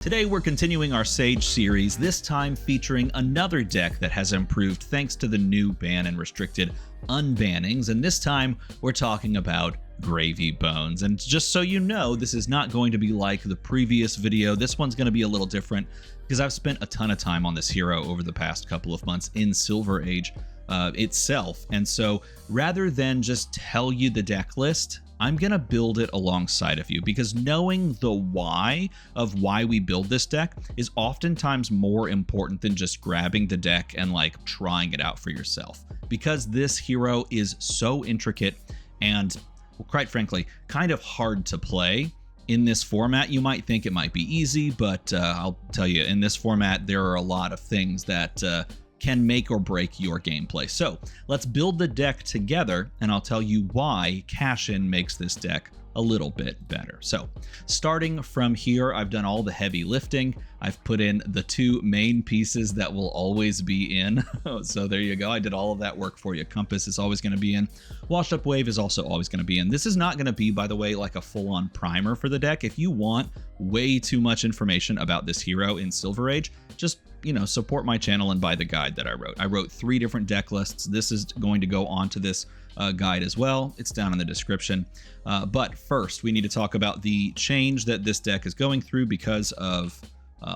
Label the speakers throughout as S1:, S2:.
S1: Today we're continuing our Sage series, this time featuring another deck that has improved thanks to the new ban and restricted unbannings, and this time we're talking about Gravy Bones. And just so you know, this is not going to be like the previous video. This one's going to be a little different because I've spent a ton of time on this hero over the past couple of months in Silver Age itself, and so rather than just tell you the deck list, I'm going to build it alongside of you, because knowing the why of why we build this deck is oftentimes more important than just grabbing the deck and like trying it out for yourself. Because this hero is so intricate and, well, quite frankly, kind of hard to play in this format. You might think it might be easy, but I'll tell you, in this format, there are a lot of things that can make or break your gameplay. So let's build the deck together, and I'll tell you why Cash-In makes this deck a little bit better. So starting from here, I've done all the heavy lifting. I've put in the two main pieces that will always be in. So there you go. I did all of that work for you. Compass is always going to be in. Washed Up Wave is also always going to be in. This is not going to be, by the way, like a full-on primer for the deck. If you want way too much information about this hero in Silver Age, just support my channel and buy the guide that I wrote. I wrote 3 different deck lists. This is going to go onto this guide as well. It's down in the description. But first, we need to talk about the change that this deck is going through because of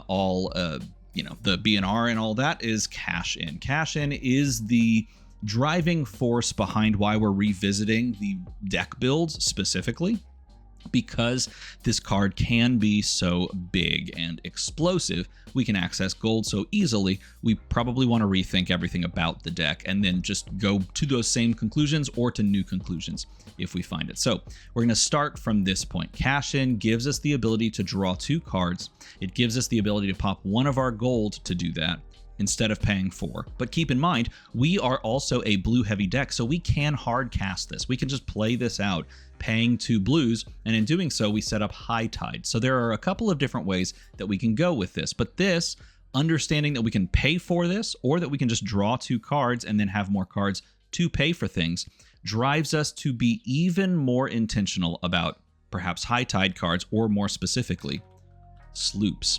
S1: all, the BNR and all that is Cash-In. Cash-In is the driving force behind why we're revisiting the deck builds specifically, because this card can be so big and explosive. We can access gold so easily. We probably want to rethink everything about the deck and then just go to those same conclusions or to new conclusions if we find it. So we're going to start from this point. Cash-In gives us the ability to draw 2 cards. It gives us the ability to pop 1 of our gold to do that instead of paying 4. But keep in mind, we are also a blue heavy deck, so we can hard cast this. We can just play this out paying 2 blues, and in doing so we set up High Tide. So there are a couple of different ways that we can go with this, but this, understanding that we can pay for this or that we can just draw 2 cards and then have more cards to pay for things, drives us to be even more intentional about perhaps High Tide cards, or more specifically, sloops.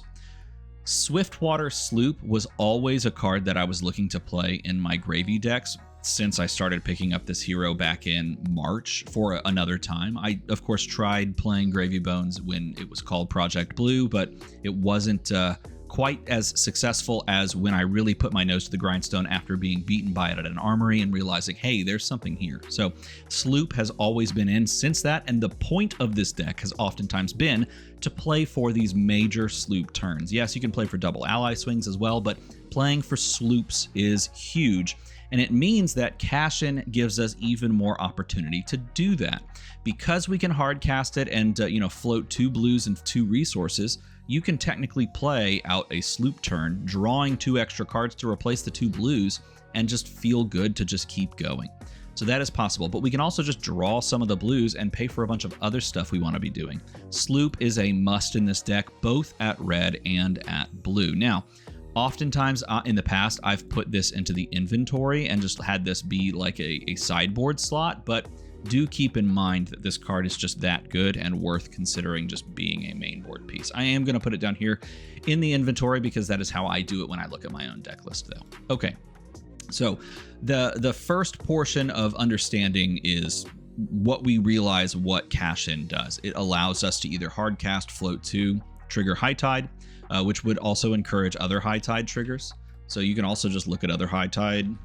S1: Swiftwater Sloop was always a card that I was looking to play in my Gravy decks since I started picking up this hero back in March for another time. I, of course, tried playing Gravy Bones when it was called Project Blue, but it wasn't quite as successful as when I really put my nose to the grindstone after being beaten by it at an armory and realizing, hey, there's something here. So Sloop has always been in since that, and the point of this deck has oftentimes been to play for these major Sloop turns. Yes, you can play for double ally swings as well, but playing for Sloops is huge. And it means that Cash-In gives us even more opportunity to do that. Because we can hard cast it and float 2 blues and 2 resources, you can technically play out a Sloop turn, drawing 2 extra cards to replace the 2 blues, and just feel good to just keep going. So that is possible, but we can also just draw some of the blues and pay for a bunch of other stuff we want to be doing. Sloop is a must in this deck, both at red and at blue. Now, oftentimes in the past, I've put this into the inventory and just had this be like a sideboard slot, but do keep in mind that this card is just that good and worth considering just being a main board piece. I am going to put it down here in the inventory because that is how I do it when I look at my own deck list, though. Okay, so the first portion of understanding is what we realize what Cash-In does. It allows us to either hard cast, float 2, trigger High Tide, which would also encourage other High Tide triggers. So you can also just look at other High Tide,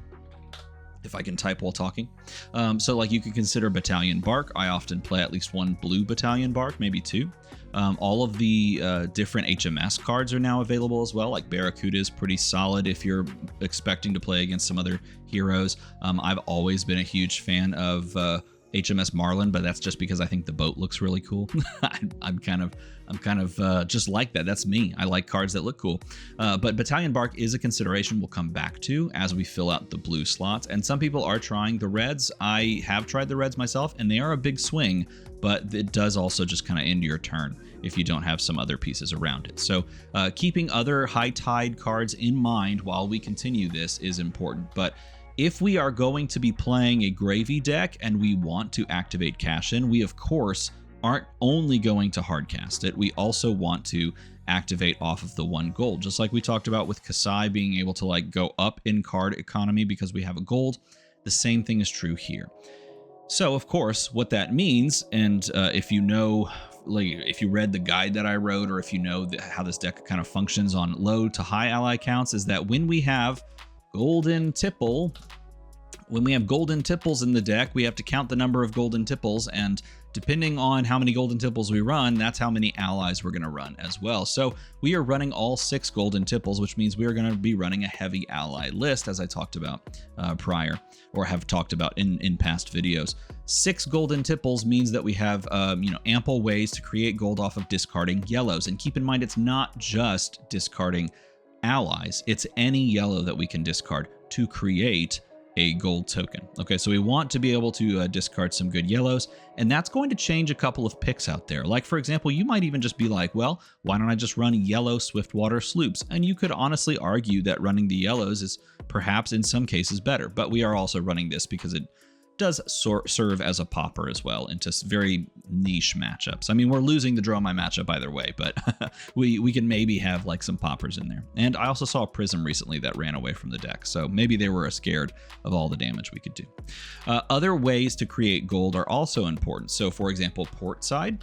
S1: if I can type while talking. So like you could consider Battalion Bark. I often play at least 1 blue Battalion Bark, maybe 2. All of the different HMS cards are now available as well. Like Barracuda is pretty solid if you're expecting to play against some other heroes. I've always been a huge fan of HMS Marlin, but that's just because I think the boat looks really cool. I'm kind of just like that. That's me. I like cards that look cool. But Battalion Bark is a consideration we'll come back to as we fill out the blue slots. And some people are trying the reds. I have tried the reds myself, and they are a big swing, but it does also just kind of end your turn if you don't have some other pieces around it. So keeping other High Tide cards in mind while we continue this is important. But if we are going to be playing a Gravy deck and we want to activate Cash-In, we of course aren't only going to hardcast it, we also want to activate off of the 1 gold. Just like we talked about with Kasai being able to like go up in card economy because we have a gold, the same thing is true here. So of course, what that means, and if you know, like if you read the guide that I wrote, or if you know how this deck kind of functions on low to high ally counts, is that when we have golden tipple, when we have golden tipples in the deck, we have to count the number of golden tipples, and depending on how many golden tipples we run, that's how many allies we're going to run as well. So we are running all 6 golden tipples, which means we are going to be running a heavy ally list, as I talked about prior, or have talked about in past videos. 6 golden tipples means that we have ample ways to create gold off of discarding yellows. And keep in mind, it's not just discarding allies, it's any yellow that we can discard to create a gold token. Okay, so we want to be able to discard some good yellows, and that's going to change a couple of picks out there. Like, for example, you might even just be like, well, why don't I just run yellow Swiftwater Sloops? And you could honestly argue that running the yellows is perhaps in some cases better, but we are also running this because it does serve as a popper as well into very niche matchups. I mean, we're losing the draw my matchup either way, but we can maybe have like some poppers in there. And I also saw a Prism recently that ran away from the deck, so maybe they were scared of all the damage we could do. Other ways to create gold are also important. So for example, Portside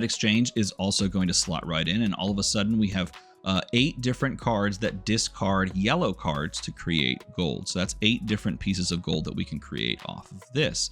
S1: Exchange is also going to slot right in, and all of a sudden we have 8 different cards that discard yellow cards to create gold. So that's 8 different pieces of gold that we can create off of this.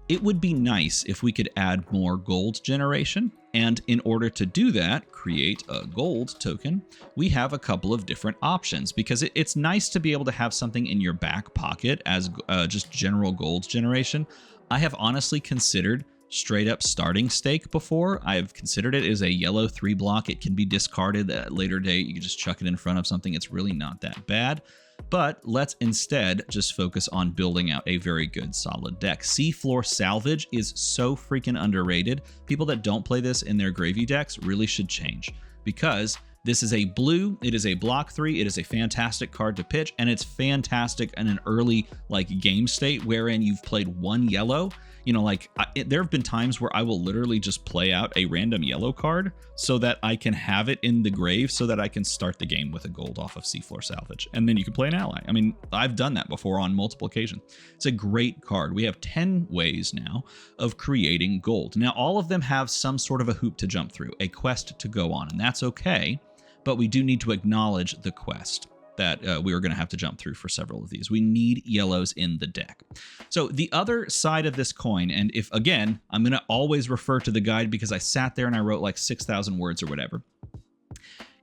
S1: It would be nice if we could add more gold generation, and in order to do that, create a gold token, we have a couple of different options, because it's nice to be able to have something in your back pocket as just general gold generation. I have honestly considered straight up starting stake before. I've considered it as a yellow 3 block. It can be discarded at a later date. You can just chuck it in front of something. It's really not that bad. But let's instead just focus on building out a very good solid deck. Seafloor Salvage is so freaking underrated. People that don't play this in their gravy decks really should change, because this is a blue, it is a block 3, it is a fantastic card to pitch, and it's fantastic in an early like game state wherein you've played 1 yellow. You know, like there have been times where I will literally just play out a random yellow card so that I can have it in the grave so that I can start the game with a gold off of Seafloor Salvage. And then you can play an ally. I mean, I've done that before on multiple occasions. It's a great card. We have 10 ways now of creating gold. Now, all of them have some sort of a hoop to jump through, a quest to go on, and that's okay. But we do need to acknowledge the quest that we are going to have to jump through for several of these. We need yellows in the deck. So the other side of this coin, and if again, I'm going to always refer to the guide because I sat there and I wrote like 6,000 words or whatever.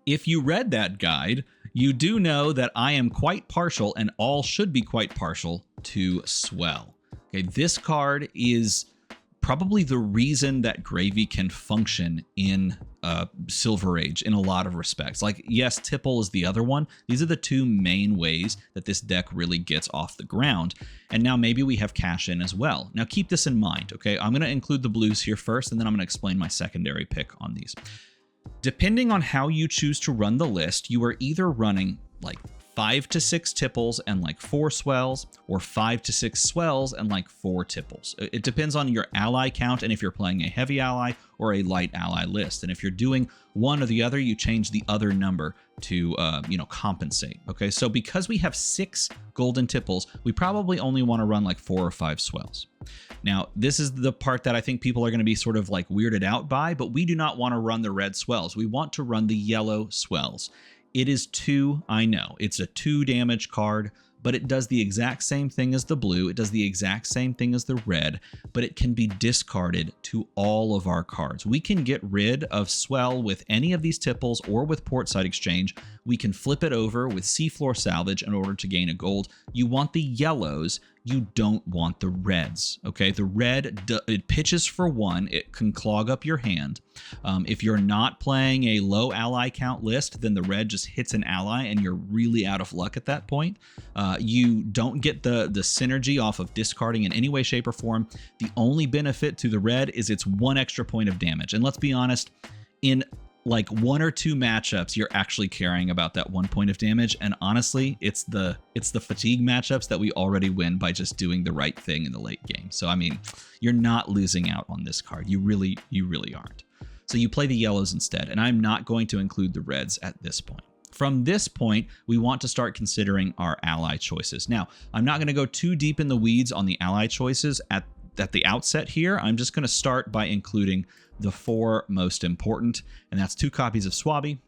S1: If you read that guide, you do know that I am quite partial, and all should be quite partial, to Swell. Okay, this card is probably the reason that Gravy can function in Silver Age in a lot of respects. Like, yes, Tipple is the other one. These are the 2 main ways that this deck really gets off the ground. And now maybe we have cash in as well. Now keep this in mind, okay? I'm going to include the blues here first, and then I'm going to explain my secondary pick on these. Depending on how you choose to run the list, you are either running like 5 to 6 tipples and like 4 swells, or 5 to 6 swells and like 4 tipples. It depends on your ally count and if you're playing a heavy ally or a light ally list. And if you're doing one or the other, you change the other number to compensate. Okay, so because we have 6 golden tipples, we probably only want to run like 4 or 5 swells. Now, this is the part that I think people are going to be sort of like weirded out by, but we do not want to run the red swells. We want to run the yellow swells. It is 2, I know, it's a 2 damage card, but it does the exact same thing as the blue. It does the exact same thing as the red, but it can be discarded to all of our cards. We can get rid of Swell with any of these tipples or with Portside Exchange. We can flip it over with Seafloor Salvage in order to gain a gold. You want the yellows, you don't want the reds, okay? The red, it pitches for 1, it can clog up your hand. If you're not playing a low ally count list, then the red just hits an ally and you're really out of luck at that point. You don't get the synergy off of discarding in any way, shape, or form. The only benefit to the red is it's 1 extra point of damage. And let's be honest, in like 1 or 2 matchups you're actually caring about that 1 point of damage, and honestly it's the fatigue matchups that we already win by just doing the right thing in the late game. So I mean, you're not losing out on this card. You really aren't. So you play the yellows instead, and I'm not going to include the reds at this point. From this point, we want to start considering our ally choices. Now, I'm not going to go too deep in the weeds on the ally choices at the outset here. I'm just going to start by including the 4 most important, and that's 2 copies of Swabby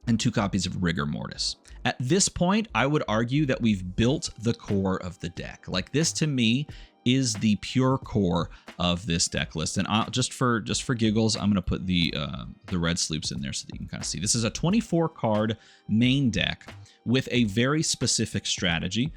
S1: and 2 copies of Rigor Mortis. At this point, I would argue that we've built the core of the deck. Like, this to me is the pure core of this deck list. And just for giggles, I'm going to put the red sloops in there so that you can kind of see. This is a 24 card main deck with a very specific strategy.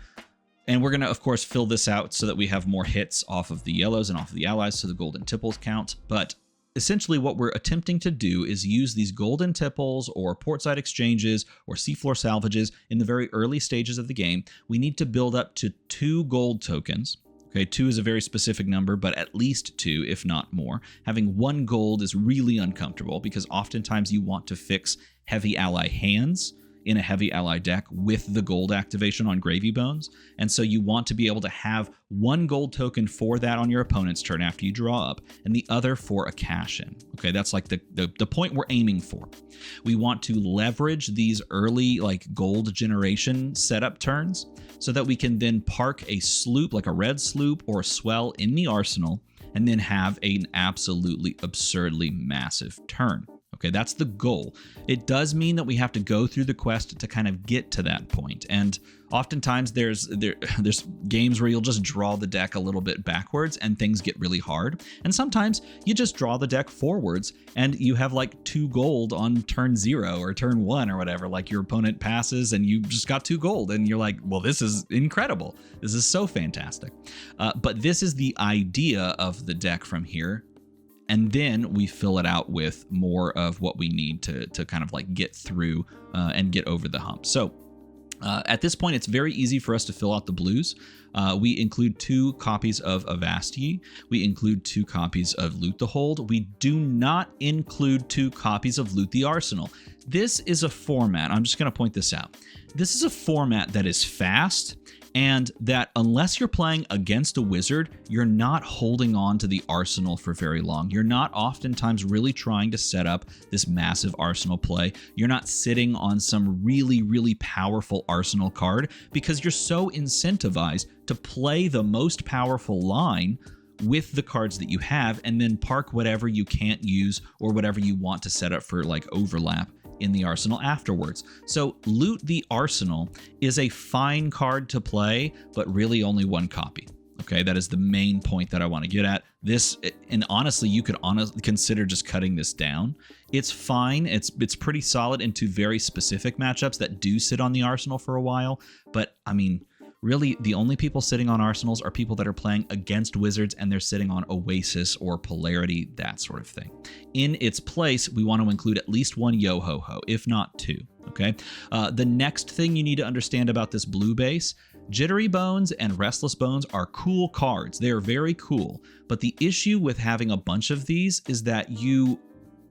S1: And we're going to, of course, fill this out so that we have more hits off of the yellows and off of the allies, so the golden tipples count. But essentially what we're attempting to do is use these golden tipples or portside exchanges or seafloor salvages in the very early stages of the game. We need to build up to 2 gold tokens. Okay, 2 is a very specific number, but at least 2, if not more. Having 1 gold is really uncomfortable because oftentimes you want to fix heavy ally hands in a heavy ally deck with the gold activation on Gravy Bones. And so you want to be able to have 1 gold token for that on your opponent's turn after you draw up, and the other for a cash in. Okay, that's like the point we're aiming for. We want to leverage these early like gold generation setup turns so that we can then park a sloop, like a red sloop or a swell, in the arsenal, and then have an absolutely absurdly massive turn. Okay, that's the goal. It does mean that we have to go through the quest to kind of get to that point. And oftentimes there's games where you'll just draw the deck a little bit backwards and things get really hard. And sometimes you just draw the deck forwards and you have like 2 gold on turn 0 or turn 1 or whatever. Like your opponent passes and you just got 2 gold and you're like, well, this is incredible. This is so fantastic. But this is the idea of the deck from here. And then we fill it out with more of what we need to kind of like get through and get over the hump. So at this point, it's very easy for us to fill out the blues. We include 2 copies of Avasti. We include 2 copies of Loot the Hold. We do not include 2 copies of Loot the Arsenal. This is a format. I'm just going to point this out. This is a format that is fast, and that unless you're playing against a wizard, you're not holding on to the arsenal for very long. You're not oftentimes really trying to set up this massive arsenal play. You're not sitting on some really, really powerful arsenal card because you're so incentivized to play the most powerful line with the cards that you have and then park whatever you can't use or whatever you want to set up for like overlap in the arsenal afterwards. So Loot the Arsenal is a fine card to play, but really only 1 copy. Okay, that is the main point that I want to get at. This, and honestly, you could honestly consider just cutting this down. It's fine. It's pretty solid into very specific matchups that do sit on the arsenal for a while. But I mean, really, the only people sitting on arsenals are people that are playing against wizards and they're sitting on Oasis or Polarity, that sort of thing. In its place, we want to include at least 1 Yo-Ho-Ho, if not 2. Okay. The next thing you need to understand about this blue base: Jittery Bones and Restless Bones are cool cards. They are very cool. But the issue with having a bunch of these is that you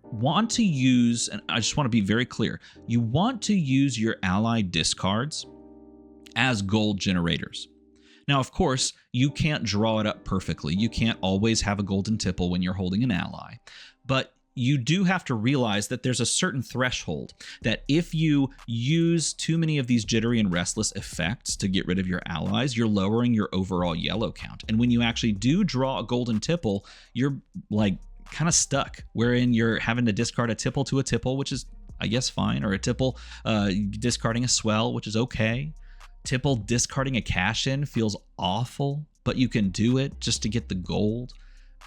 S1: want to use, and I just want to be very clear, you want to use your ally discards as gold generators. Now, of course, you can't draw it up perfectly. You can't always have a golden tipple when you're holding an ally. But you do have to realize that there's a certain threshold that if you use too many of these jittery and restless effects to get rid of your allies, you're lowering your overall yellow count. And when you actually do draw a golden tipple, you're like kind of stuck, wherein you're having to discard a tipple to a tipple, which is, I guess, fine, or a tipple discarding a swell, which is okay. Tipple discarding a cash in feels awful, but you can do it just to get the gold.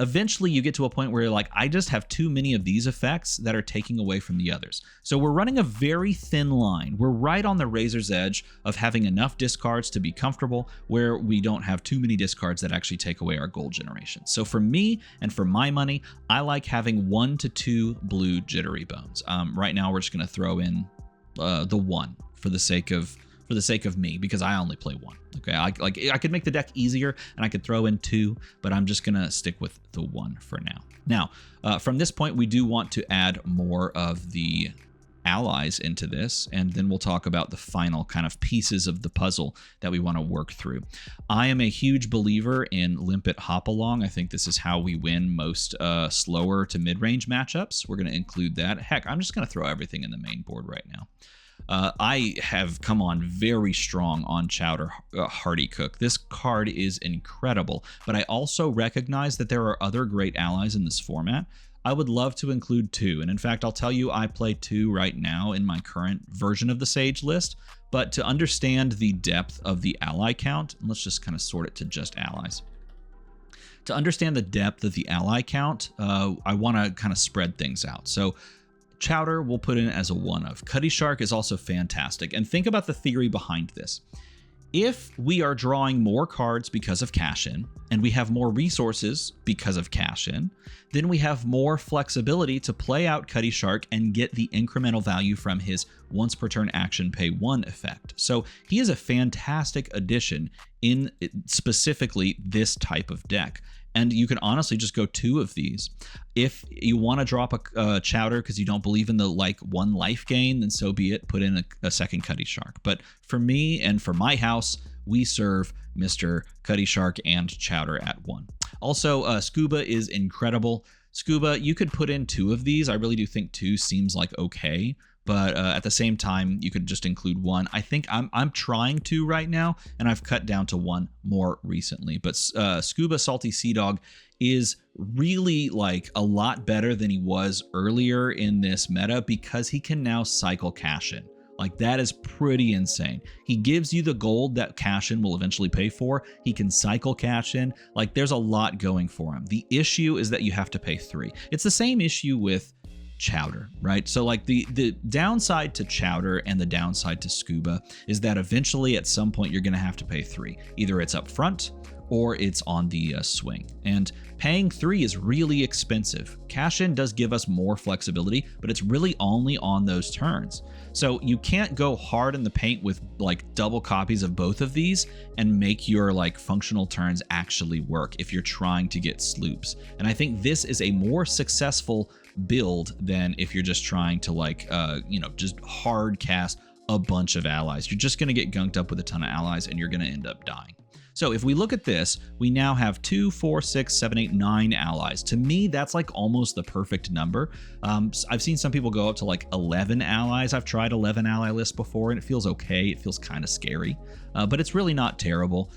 S1: Eventually you get to a point where you're like, I just have too many of these effects that are taking away from the others. So we're running a very thin line. We're right on the razor's edge of having enough discards to be comfortable, where we don't have too many discards that actually take away our gold generation. So for me and for my money, I like having 1 to 2 blue Jittery Bones. Right now we're just going to throw in the 1 for the sake of for the sake of me, because I only play one. Okay, I could make the deck easier and I could throw in 2, but I'm just gonna stick with the 1 for now. Now, from this point, we do want to add more of the allies into this, and then we'll talk about the final kind of pieces of the puzzle that we want to work through. I am a huge believer in Limpet Hopalong. I think this is how we win most slower to mid-range matchups. We're going to include that. Heck, I'm just going to throw everything in the main board right now. I have come on very strong on Chowder Hearty Cook. This card is incredible, but I also recognize that there are other great allies in this format. I would love to include 2, and in fact, I'll tell you I play 2 right now in my current version of the Sage list, but to understand the depth of the ally count, and let's just kind of sort it to just allies. To understand the depth of the ally count, I want to kind of spread things out. So Chowder we'll put in as a 1 of. Cutty Shark is also fantastic, and think about the theory behind this. If we are drawing more cards because of cash-in, and we have more resources because of cash-in, then we have more flexibility to play out Cutty Shark and get the incremental value from his once per turn action pay 1 effect. So he is a fantastic addition in specifically this type of deck. And you can honestly just go 2 of these. If you want to drop a Chowder because you don't believe in the 1 life gain, then so be it. Put in a second Cutty Shark. But for me and for my house, we serve Mr. Cutty Shark and Chowder at 1. Also, Scuba is incredible. Scuba, you could put in 2 of these. I really do think 2 seems like okay. But at the same time, you could just include 1. I think I'm trying to right now, and I've cut down to 1 more recently. But Scuba Salty Sea Dog is really a lot better than he was earlier in this meta because he can now cycle cash in. That is pretty insane. He gives you the gold that cash in will eventually pay for. He can cycle cash in. There's a lot going for him. The issue is that you have to pay 3. It's the same issue with Chowder, right? So the downside to Chowder and the downside to Scuba is that eventually at some point you're going to have to pay 3. Either it's up front or it's on the swing. And paying 3 is really expensive. Cash-in does give us more flexibility, but it's really only on those turns. So you can't go hard in the paint with double copies of both of these and make your functional turns actually work if you're trying to get sloops. And I think this is a more successful build than if you're just trying to just hard cast a bunch of allies. You're just going to get gunked up with a ton of allies and you're going to end up dying. So if we look at this, we now have 2, 4, 6, 7, 8, 9 allies. To me, that's almost the perfect number. I've seen some people go up to 11 allies. I've tried 11 ally lists before and it feels okay. It feels kind of scary, but it's really not terrible.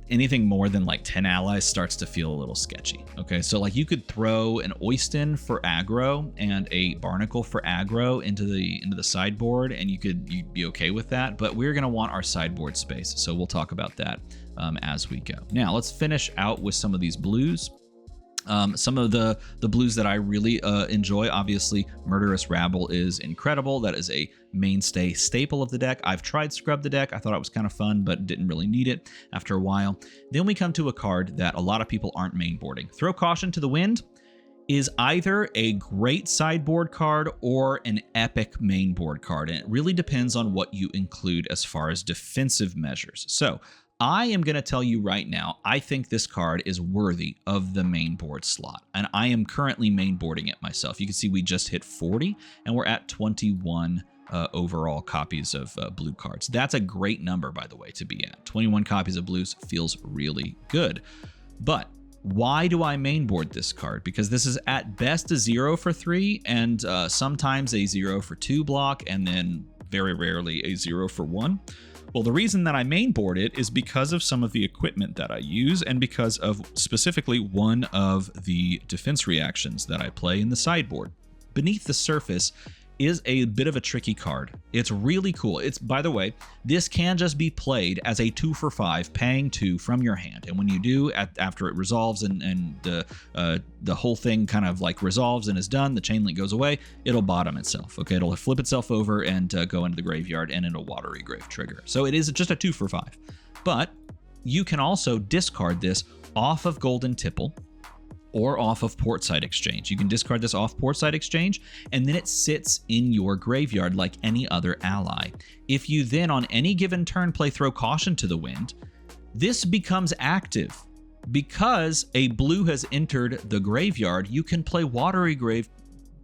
S1: Anything more than 10 allies starts to feel a little sketchy. Okay, so you could throw an Oyston for aggro and a Barnacle for aggro into the sideboard, and you'd be okay with that. But we're gonna want our sideboard space, so we'll talk about that as we go. Now let's finish out with some of these blues. Some of the blues that I really enjoy, obviously, Murderous Rabble is incredible. That is a mainstay staple of the deck. I've tried Scrub the deck. I thought it was kind of fun, but didn't really need it after a while. Then we come to a card that a lot of people aren't mainboarding. Throw Caution to the Wind is either a great sideboard card or an epic mainboard card, and it really depends on what you include as far as defensive measures. So I am going to tell you right now, I think this card is worthy of the main board slot, and I am currently mainboarding it myself. You can see we just hit 40, and we're at 21 overall copies of blue cards. That's a great number, by the way, to be at. 21 copies of blues feels really good. But why do I mainboard this card? Because this is at best a 0 for 3, and sometimes a 0 for 2 block, and then very rarely a 0 for 1. Well, the reason that I mainboard it is because of some of the equipment that I use and because of specifically one of the defense reactions that I play in the sideboard. Beneath the Surface is a bit of a tricky card. It's really cool. It's, by the way, this can just be played as a 2 for 5, paying 2 from your hand. And when you do, after it resolves and the whole thing kind of resolves and is done, the chain link goes away, it'll bottom itself. Okay, it'll flip itself over and go into the graveyard and it'll Watery Grave trigger. So it is just a 2 for 5. But you can also discard this off of Golden Tipple, or off of Portside Exchange. You can discard this off Portside Exchange, and then it sits in your graveyard like any other ally. If you then on any given turn play Throw Caution to the Wind, this becomes active. Because a blue has entered the graveyard, you can play watery grave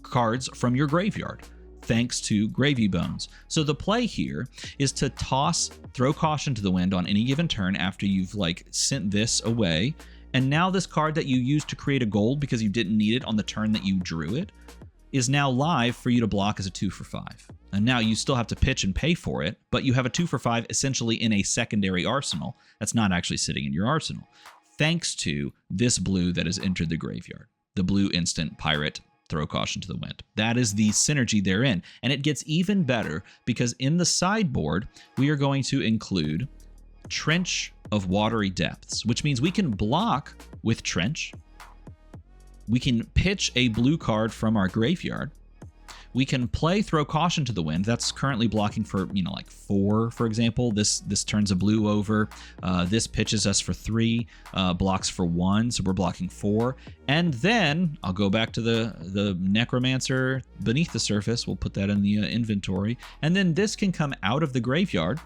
S1: cards from your graveyard, thanks to Gravy Bones. So the play here is to toss Throw Caution to the Wind on any given turn after you've like sent this away. And now this card that you used to create a gold because you didn't need it on the turn that you drew it is now live for you to block as a 2-for-5. And now you still have to pitch and pay for it, but you have a 2-for-5 essentially in a secondary arsenal that's not actually sitting in your arsenal, thanks to this blue that has entered the graveyard. The blue instant pirate Throw Caution to the Wind. That is the synergy therein. And it gets even better because in the sideboard, we are going to include Trench of Watery Depths, which means we can block with Trench. We can pitch a blue card from our graveyard. We can play Throw Caution to the Wind. That's currently blocking for, like 4, for example. This turns a blue over. This pitches us for 3, blocks for 1, so we're blocking 4. And then I'll go back to the Necromancer Beneath the Surface. We'll put that in the inventory. And then this can come out of the graveyard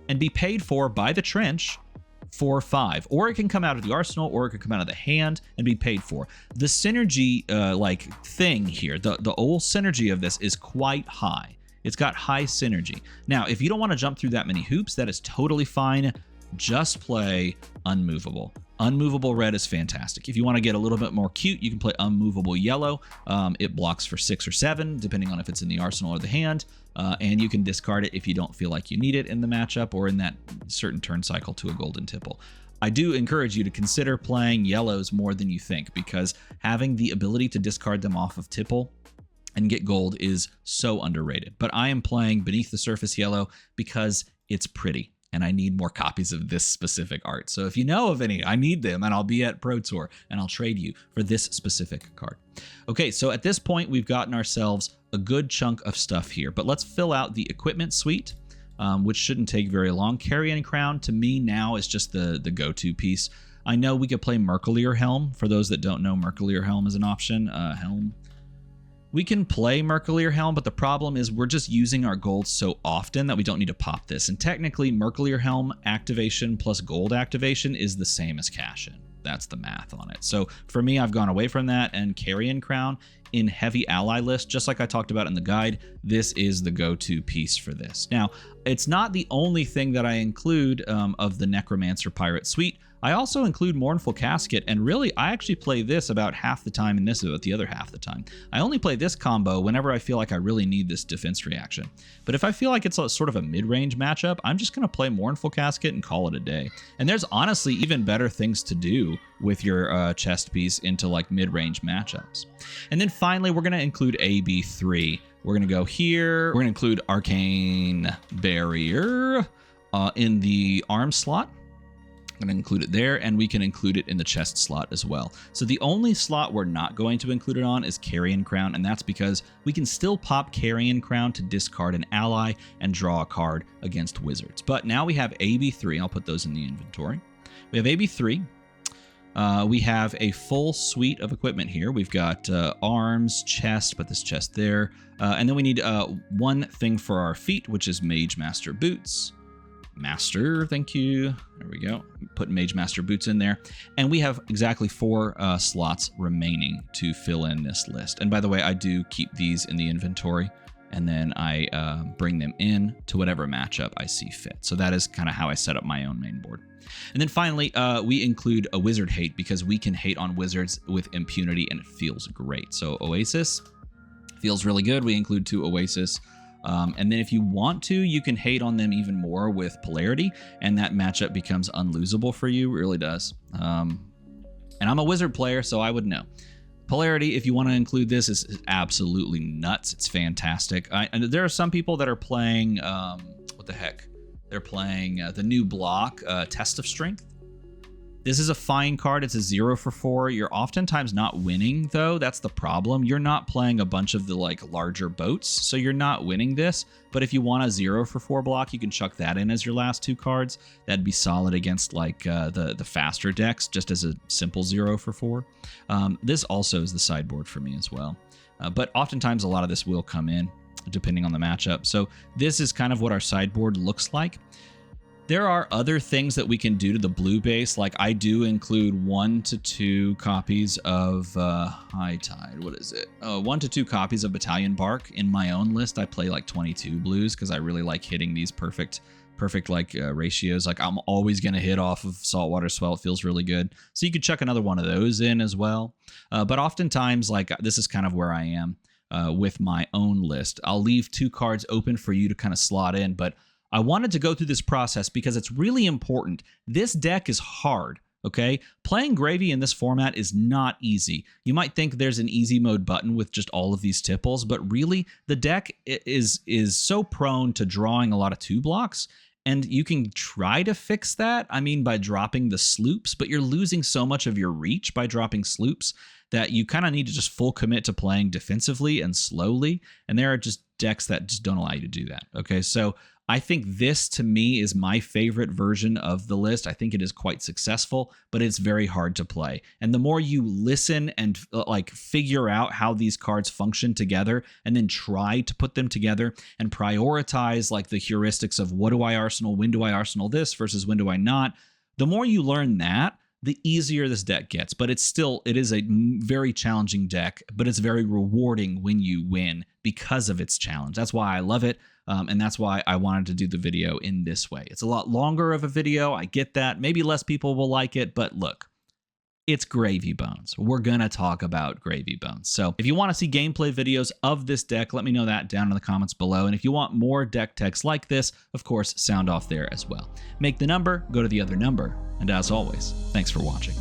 S1: and be paid for by the Trench for 5, or it can come out of the arsenal, or it could come out of the hand and be paid for. The synergy thing here, the old synergy of this is quite high. It's got high synergy. Now, if you don't want to jump through that many hoops, that is totally fine. Just play Unmovable. Unmovable red is fantastic. If you want to get a little bit more cute, you can play Unmovable yellow. It blocks for 6 or 7, depending on if it's in the arsenal or the hand. And you can discard it if you don't feel like you need it in the matchup or in that certain turn cycle to a golden tipple. I do encourage you to consider playing yellows more than you think, because having the ability to discard them off of tipple and get gold is so underrated. But I am playing Beneath the Surface yellow because it's pretty, and I need more copies of this specific art. So if you know of any, I need them, and I'll be at Pro Tour, and I'll trade you for this specific card. Okay, so at this point, we've gotten ourselves a good chunk of stuff here, but let's fill out the equipment suite, which shouldn't take very long. Carrion Crown, to me now, is just the go-to piece. I know we could play Mercolier Helm. For those that don't know, Mercolier Helm is an option. We can play Mercolier Helm, but the problem is we're just using our gold so often that we don't need to pop this. And technically, Mercolier Helm activation plus gold activation is the same as cash-in. That's the math on it. So for me, I've gone away from that, and Carrion Crown in heavy ally list, just like I talked about in the guide, this is the go-to piece for this. Now, it's not the only thing that I include of the Necromancer Pirate suite. I also include Mournful Casket, and really, I actually play this about half the time and this about the other half the time. I only play this combo whenever I feel like I really need this defense reaction. But if I feel like it's a sort of a mid-range matchup, I'm just going to play Mournful Casket and call it a day. And there's honestly even better things to do with your chest piece into like mid-range matchups. And then finally, we're going to include AB3. We're going to go here. We're going to include Arcane Barrier in the arm slot. I'm going to include it there, and we can include it in the chest slot as well. So the only slot we're not going to include it on is Carrion Crown, and that's because we can still pop Carrion Crown to discard an ally and draw a card against wizards. But now we have AB3. I'll put those in the inventory. We have AB3. We have a full suite of equipment here. We've got arms, chest, put this chest there. And then we need one thing for our feet, which is Mage Master Boots. Master, thank you. There we go. Put Mage Master Boots in there. And we have exactly 4 slots remaining to fill in this list. And by the way, I do keep these in the inventory, and then I bring them in to whatever matchup I see fit. So that is kind of how I set up my own main board. And then finally, we include a wizard hate because we can hate on wizards with impunity, and it feels great. So Oasis feels really good. We include 2 Oasis. And then if you want to, you can hate on them even more with Polarity, and that matchup becomes unlosable for you. It really does. And I'm a wizard player, so I would know. Polarity, if you want to include this, is absolutely nuts. It's fantastic. And there are some people that are playing, what the heck? They're playing the new block, Test of Strength. This is a fine card. It's a 0 for 4. You're oftentimes not winning, though. That's the problem. You're not playing a bunch of the like larger boats, so you're not winning this. But if you want a 0 for 4 block, you can chuck that in as your last 2 cards. That'd be solid against like the faster decks, just as a simple 0 for 4. This also is the sideboard for me as well. But oftentimes a lot of this will come in, depending on the matchup. So this is kind of what our sideboard looks like. There are other things that we can do to the blue base, like I do include 1 to 2 copies of High Tide. What is it? 1 to 2 copies of Battalion Bark in my own list. I play like 22 blues because I really like hitting these perfect like ratios. Like I'm always going to hit off of Saltwater Swell. It feels really good. So you could chuck another one of those in as well. But oftentimes, like this is kind of where I am with my own list. I'll leave 2 cards open for you to kind of slot in, but I wanted to go through this process because it's really important. This deck is hard, okay? Playing Gravy in this format is not easy. You might think there's an easy mode button with just all of these tipples, but really the deck is so prone to drawing a lot of 2 blocks, and you can try to fix that, I mean, by dropping the sloops, but you're losing so much of your reach by dropping sloops that you kind of need to just full commit to playing defensively and slowly, and there are just decks that just don't allow you to do that, okay? So I think this, to me, is my favorite version of the list. I think it is quite successful, but it's very hard to play. And the more you listen and like figure out how these cards function together and then try to put them together and prioritize like the heuristics of what do I arsenal, when do I arsenal this versus when do I not, the more you learn that, the easier this deck gets. But it is a very challenging deck, but it's very rewarding when you win because of its challenge. That's why I love it. And that's why I wanted to do the video in this way. It's a lot longer of a video. I get that. Maybe less people will like it, but look, it's Gravy Bones. We're going to talk about Gravy Bones. So if you want to see gameplay videos of this deck, let me know that down in the comments below. And if you want more deck techs like this, of course, sound off there as well. Make the number, go to the other number. And as always, thanks for watching.